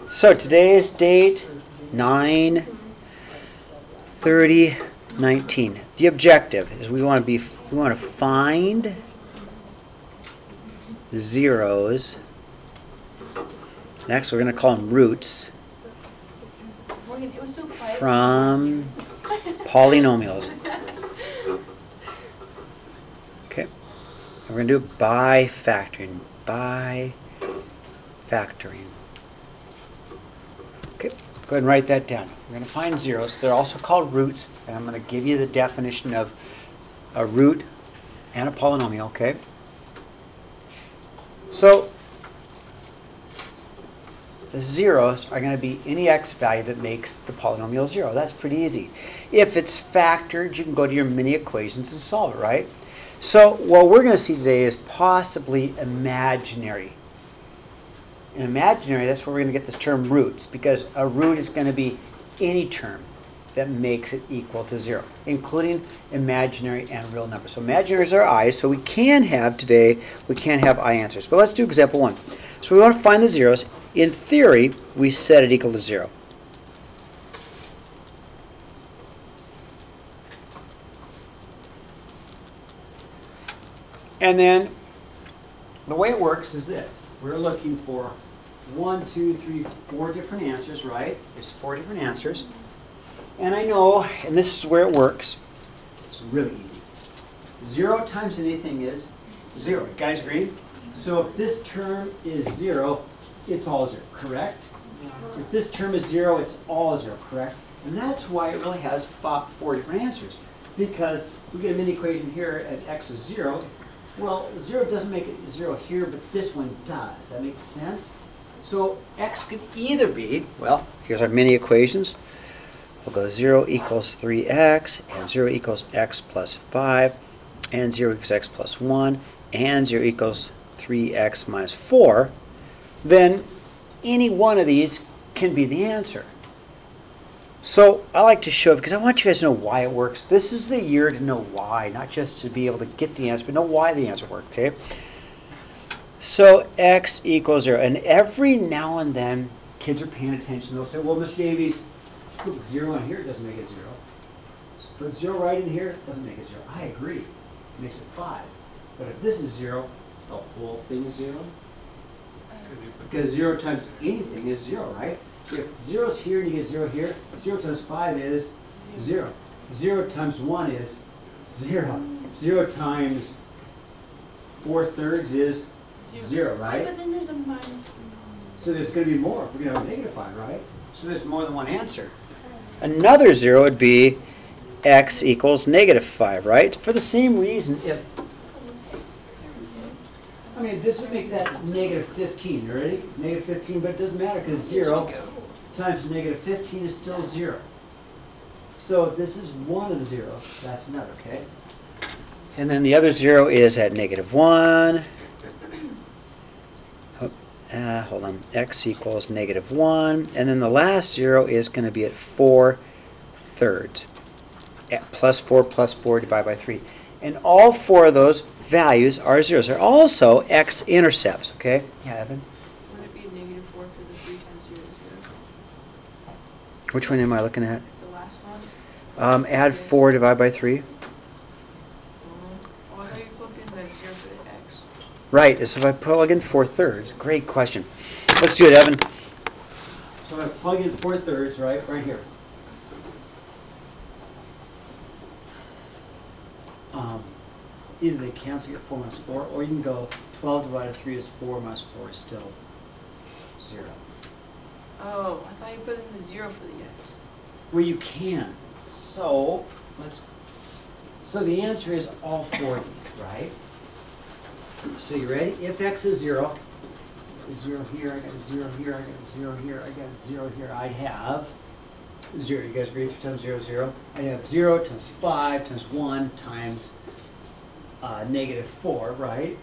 So today's date, 9/30/19. The objective is we want to find zeros. Next, we're going to call them roots from polynomials. Okay, and we're going to do it by factoring. Okay, go ahead and write that down. We're going to find zeros. They're also called roots, and I'm going to give you the definition of a root and a polynomial, okay? So, the zeros are going to be any x value that makes the polynomial 0. That's pretty easy. If it's factored, you can go to your mini equations and solve it, right? So what we're going to see today is possibly imaginary. In imaginary, that's where we're going to get this term roots, because a root is going to be any term that makes it equal to 0, including imaginary and real numbers. So imaginaries are i's, so we can have I answers. But let's do example 1. So we want to find the zeros. In theory, we set it equal to 0. And then the way it works is this. We're looking for 1, 2, 3, 4 different answers, right? There's 4 different answers. And I know, and this is where it works, it's really easy. 0 times anything is 0. You guys agree? So if this term is 0, it's all 0, correct? If this term is 0, it's all 0, correct? And that's why it really has 4 different answers. Because we get a mini equation here at x is 0. Well, 0 doesn't make it 0 here, but this one does. That makes sense? So x could either be, well, here's our mini equations. We'll go 0 equals 3x, and 0 equals x plus 5, and 0 equals x plus 1, and 0 equals 3x minus 4. Then any one of these can be the answer. So I like to show it because I want you guys to know why it works. This is the year to know why, not just to be able to get the answer, but know why the answer worked, okay? So x equals 0. And every now and then, kids are paying attention. They'll say, well, Mr. Davies, put 0 in here, it doesn't make it 0. Put 0 right in here, it doesn't make it 0. I agree. It makes it 5. But if this is 0, the whole thing is 0. Because 0 times anything is 0, right? If 0 is here and you get 0 here, 0 times 5 is 0. 0 times 1 is 0. 0 times 4/3 is 0, right? But then there's a minus. So there's going to be more. We're going to have a negative 5, right? So there's more than one answer. Another 0 would be x equals negative 5, right? For the same reason, this would make that negative 15, ready? Negative 15, but it doesn't matter because 0 times negative 15 is still 0. So if this is one of the zeros, that's another, okay? And then the other 0 is at negative 1. Hold on, x equals negative 1. And then the last 0 is going to be at 4/3. Plus 4 divided by 3. And all 4 of those values are zeros. They're also x-intercepts, okay? Yeah, Evan? Would it be negative 4 because the 3 times 0 is 0? Which one am I looking at? The last one? Add 4 divided by 3. Oh, I thought you plugged in that 0 for the x. Right, so if I plug in 4/3, great question. Let's do it, Evan. So if I plug in 4/3, right here. Either they cancel, get 4 minus 4, or you can go 12 divided by 3 is 4 minus 4 is still 0. Oh, I thought you put in the 0 for the x. Well, you can. So the answer is all 4 of these, right? So you ready? If x is 0, 0 here, I got 0 here, I got 0 here, I got 0 here, I have 0. You guys agree? 3 times 0 is 0. I have 0 times 5 times 1 times negative 4, right?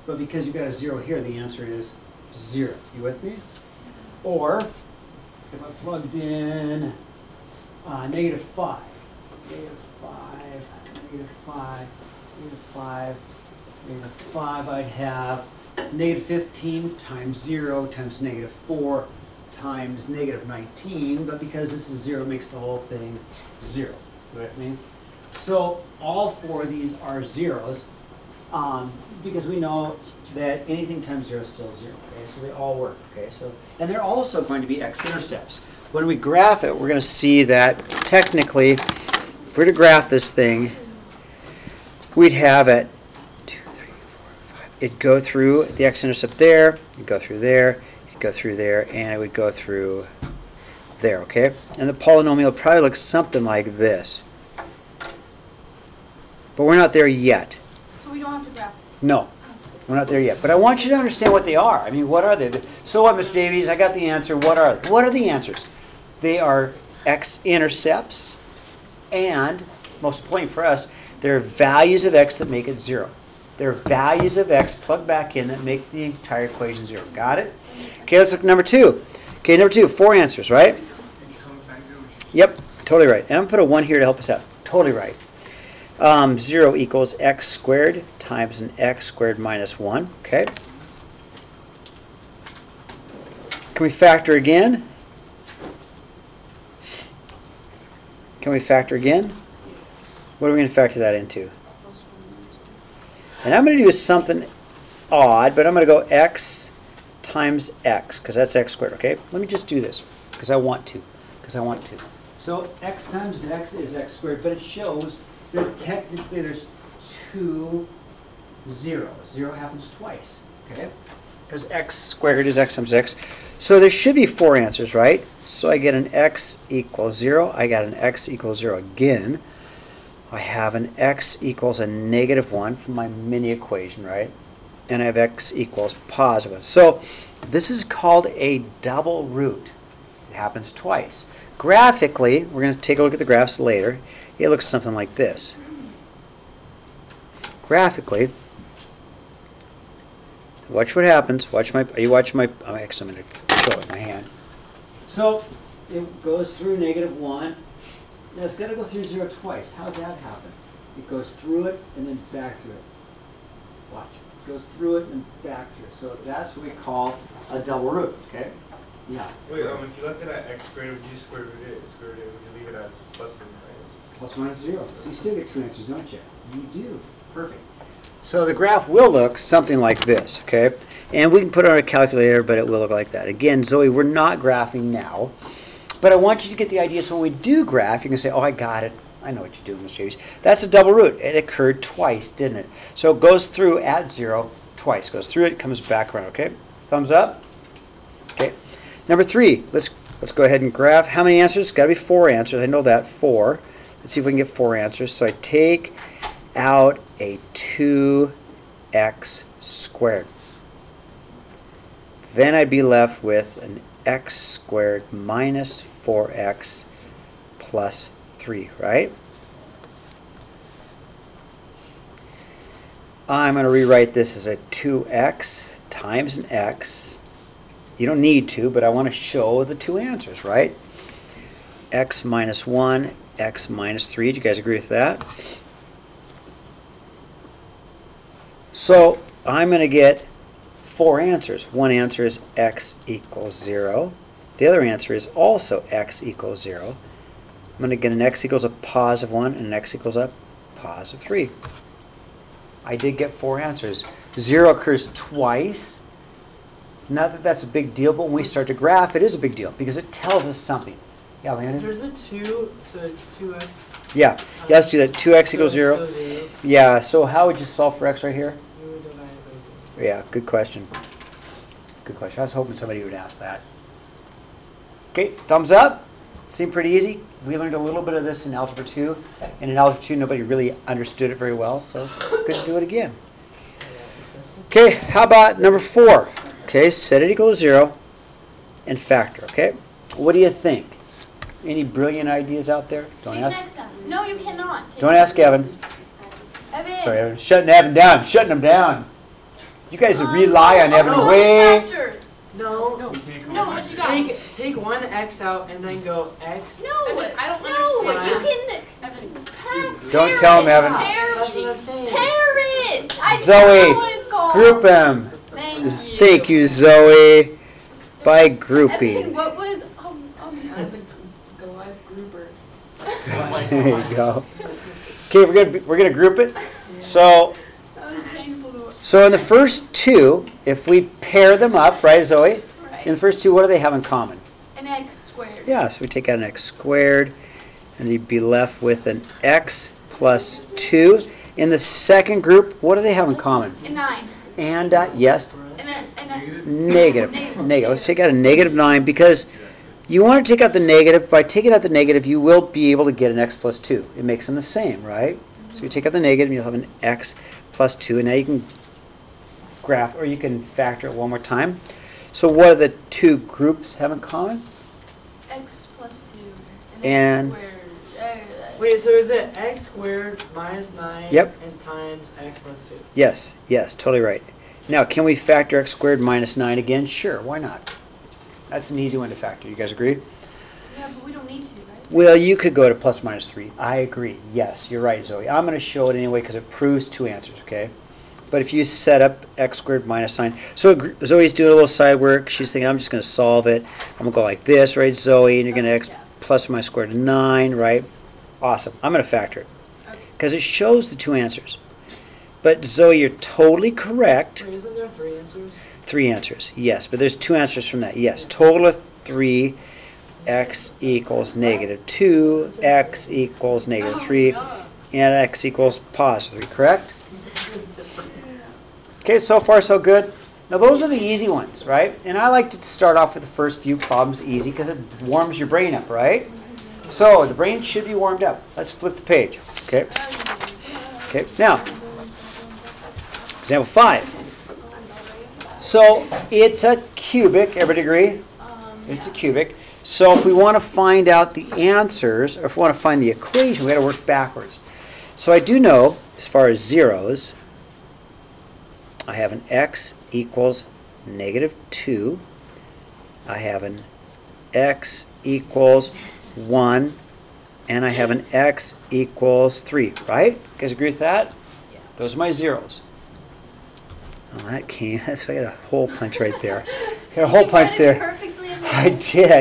But because you've got a 0 here, the answer is 0. You with me? Or if I plugged in negative 5, negative 5, negative 5, negative 5, negative 5, I'd have negative 15 times 0 times negative 4 times negative 19, but because this is 0, makes the whole thing 0. You know what I mean? So all 4 of these are zeros, because we know that anything times 0 is still 0. Okay, so they all work. Okay, so and they're also going to be x-intercepts. When we graph it, we're going to see that technically, if we were to graph this thing, we'd have it 2, 3, 4, 5. It'd go through the x-intercept there. It'd go through there. It'd go through there, and it would go through there. Okay, and the polynomial probably looks something like this. But we're not there yet. So we don't have to graph it? No, we're not there yet. But I want you to understand what they are. I mean, what are they? So what, Mr. Davies? I got the answer. What are they? What are the answers? They are x-intercepts, and, most importantly for us, they're values of x that make it 0. They're values of x plugged back in that make the entire equation 0. Got it? Okay, let's look at number 2. Okay, number 2, 4 answers, right? Yep, totally right. And I'm going to put a 1 here to help us out. Totally right. 0 equals x squared times an x squared minus 1. Okay. Can we factor again? Can we factor again? What are we going to factor that into? And I'm going to do something odd, but I'm going to go x times x, because that's x squared. Okay. Let me just do this, because I want to. So x times x is x squared, but it shows that technically there's 2 zeros. 0 happens twice, okay? Because x squared is x times x. So there should be 4 answers, right? So I get an x equals 0. I got an x equals 0 again. I have an x equals a negative 1 from my mini equation, right? And I have x equals positive 1. So this is called a double root. It happens twice. Graphically, we're going to take a look at the graphs later. It looks something like this. Graphically, watch what happens. Watch my. Are you watching my? Oh, actually, I'm going to show it with my hand. So it goes through negative 1. Now it's got to go through 0 twice. How does that happen? It goes through it and then back through it. Watch. It goes through it and back through it. So that's what we call a double root. Okay. Yeah. Wait, if you left it at x squared, would you square root it? Square root it, would you leave it as plus or minus? Plus or minus 0. So you still get 2 answers, don't you? You do. Perfect. So the graph will look something like this, okay? And we can put it on a calculator, but it will look like that. Again, Zoe, we're not graphing now. But I want you to get the idea so when we do graph, you can say, oh, I got it. I know what you're doing, Mr. Davies. That's a double root. It occurred twice, didn't it? So it goes through at 0 twice. Goes through it, comes back around, okay? Thumbs up? Okay. Number 3, let's go ahead and graph. How many answers? It's got to be 4 answers. I know that, 4. Let's see if we can get 4 answers. So I take out a 2x squared. Then I'd be left with an x squared minus 4x plus 3, right? I'm going to rewrite this as a 2x times an x. You don't need to, but I want to show the 2 answers, right? X minus 1, x minus 3. Do you guys agree with that? So I'm going to get 4 answers. One answer is x equals 0. The other answer is also x equals 0. I'm going to get an x equals a positive 1 and an x equals a positive 3. I did get 4 answers. 0 occurs twice. Not that that's a big deal, but when we start to graph, it is a big deal because it tells us something. Yeah, Landon? There's a 2, so it's 2x. Yeah, let's do that. 2x equals 0. Yeah, so how would you solve for x right here? You would divide it by 2. Yeah, good question. Good question. I was hoping somebody would ask that. Okay, thumbs up. Seemed pretty easy. We learned a little bit of this in Algebra 2. And in Algebra 2, nobody really understood it very well, so good to do it again. Okay, how about number 4? Okay, set it equal to 0 and factor, okay? What do you think? Any brilliant ideas out there? Don't ask. No, you cannot. Don't ask Evan. Evan. Sorry, Evan. Shutting Evan down. Shutting him down. You guys rely on Evan way. No. No, what you got? Take one x out and then go x. No, I don't understand. You can. Evan, Don't tell him, Evan. That's what I'm saying. Pair it. I Zoe, don't know what it's called. group him. Thank you. Thank you, Zoe. by Evan, grouping. what was As a Goliath grouper. There you go. Okay, we're gonna group it. So that was painful to so in the first two, if we pair them up, right, Zoe? right? In the first two, what do they have in common? An x squared. Yeah, so we take out an x squared, and you'd be left with an x plus 2. In the second group, what do they have in common? A 9. And, yes, And a negative. Negative. Negative. Let's take out a negative 9 because you want to take out the negative. By taking out the negative, you will be able to get an x plus 2. It makes them the same, right? So you take out the negative, and you'll have an x plus 2. And now you can graph, or you can factor it one more time. So what do the two groups have in common? x plus 2. And- X squared. Wait, so is it x squared minus 9 Yep. and times x plus 2? Yes, yes, totally right. Now, can we factor x squared minus 9 again? Sure, why not? That's an easy one to factor. You guys agree? Yeah, but we don't need to, right? Well, you could go to plus minus 3. I agree. Yes, you're right, Zoe. I'm going to show it anyway because it proves two answers, okay? But if you set up x squared minus 9. So Zoe's doing a little side work. She's thinking, I'm just going to solve it. I'm going to go like this, right, Zoe? And you're going to x Yeah. plus or minus square root of 9, right? Awesome. I'm going to factor it Okay. because it shows the two answers. But Zoe, you're totally correct. Wait, isn't there 3 answers? 3 answers, yes. But there's 2 answers from that. Yes, total of 3, x equals negative 2, x equals negative 3, and x equals positive 3, correct? Okay, so far so good. Now those are the easy ones, right? And I like to start off with the first few problems easy because it warms your brain up, right? So the brain should be warmed up. Let's flip the page, okay? Okay, now, example 5. So it's a cubic, everybody agree? It's a cubic. So if we want to find out the answers, or if we want to find the equation, we got to work backwards. So I do know, as far as zeros, I have an x equals negative 2. I have an x equals 1. And I have an x equals 3, right? You guys agree with that? Yeah. Those are my zeros. Oh, that came, that's, I got a hole punch right there. Got a hole You punch got it there. perfectly in I there.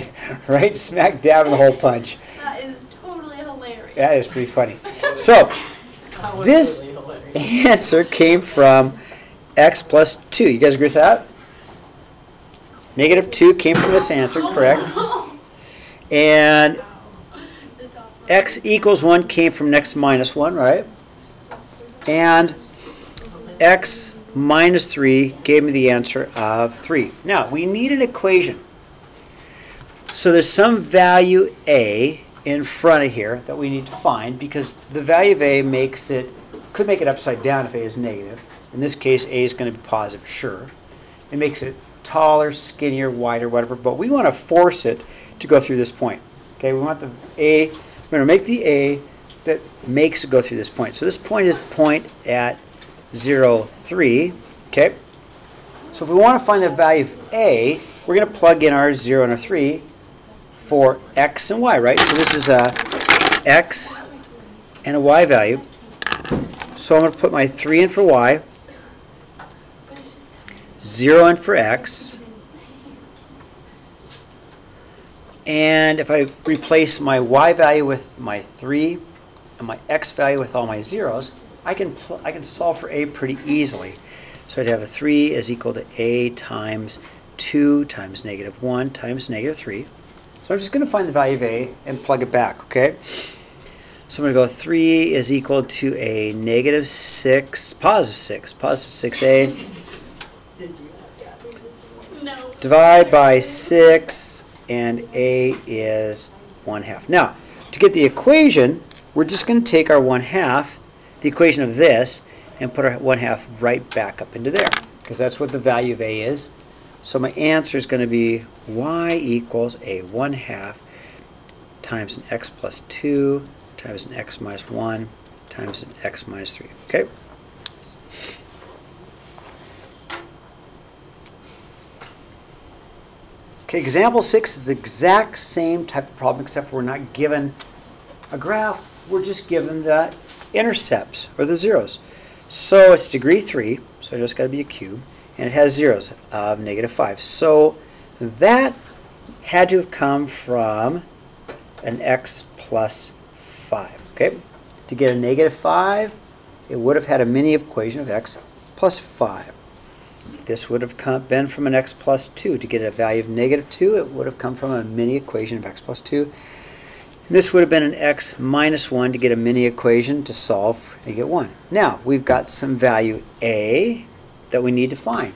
did, right smack dab in the hole punch. That is totally hilarious. That is pretty funny. So, That was this really hilarious. answer came from x plus 2. You guys agree with that? Negative 2 came from this answer, correct? And That's awful. x equals 1 came from x minus 1, right? And x minus 3 gave me the answer of 3. Now, we need an equation. So there's some value a in front of here that we need to find because the value of a could make it upside down if a is negative. In this case, a is going to be positive, sure. It makes it taller, skinnier, wider, whatever, but we want to force it to go through this point. Okay, we want the a, we're going to make the a that makes it go through this point. So this point is the point at 0, 3. Okay, so if we want to find the value of a, we're going to plug in our 0 and our 3 for x and y, right? So this is a x and a y value. So I'm going to put my 3 in for y, 0 in for x, and if I replace my y value with my 3 and my x value with all my zeros, I can solve for a pretty easily. So I'd have a 3 is equal to a times 2 times negative 1 times negative 3. So I'm just going to find the value of a and plug it back, okay? So I'm going to go 3 is equal to a negative 6, positive 6a, No. divide by 6, and a is 1/2. Now, to get the equation, we're just going to take our 1/2, the equation of this, and put our 1/2 right back up into there, because that's what the value of a is. So my answer is going to be y equals a 1/2 times an x plus 2 times an x minus 1 times an x minus 3. Okay? Okay, example 6 is the exact same type of problem, except for we're not given a graph. We're just given the intercepts, or the zeros. So it's degree 3, so it's got to be a cube, and it has zeros of negative 5. So that had to have come from an x plus 5. Okay? To get a negative 5, it would have had a mini equation of x plus 5. This would have been from an x plus 2. To get a value of negative 2, it would have come from a mini equation of x plus 2. And this would have been an x minus 1 to get a mini equation to solve and get 1. Now, we've got some value a that we need to find,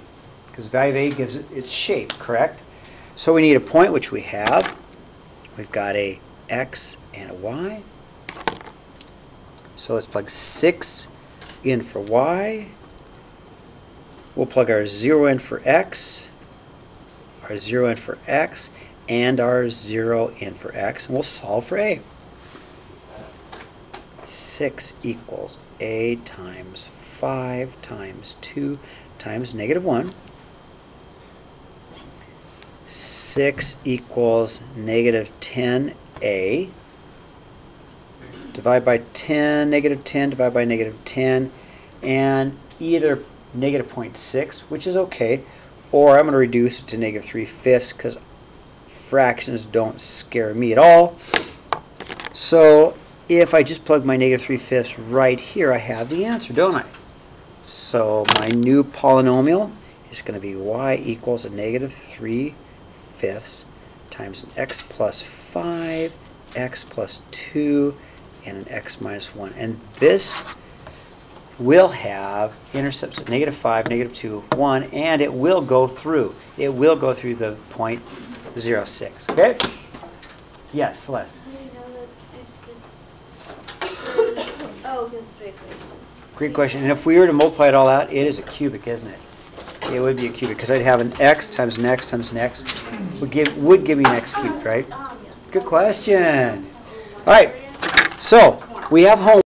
because value of a gives it its shape, correct? So we need a point, which we have. We've got a x and a y. So let's plug 6 in for y. We'll plug our 0 in for x, our 0 in for x, and our 0 in for x, and we'll solve for a. 6 equals a times 5 times 2 times negative 1. 6 equals negative 10a. Divide by 10, negative 10, divide by negative 10, and either negative 0.6, which is okay, or I'm going to reduce it to negative 3/5 because fractions don't scare me at all. So if I just plug my negative 3/5 right here, I have the answer, don't I? So my new polynomial is going to be y equals a negative 3/5 times an x plus 5, x plus 2, and an x minus 1. And this will have intercepts at negative 5, negative 2, 1, and it will go through. It will go through the point 0, 6. Okay? Yes, Celeste. How do you know that it's the... Oh, because 3 equations. Great question. And if we were to multiply it all out, it is a cubic, isn't it? It would be a cubic, because I'd have an x times an x times an x would give me an x cubed, right? Good question. All right. So we have homework.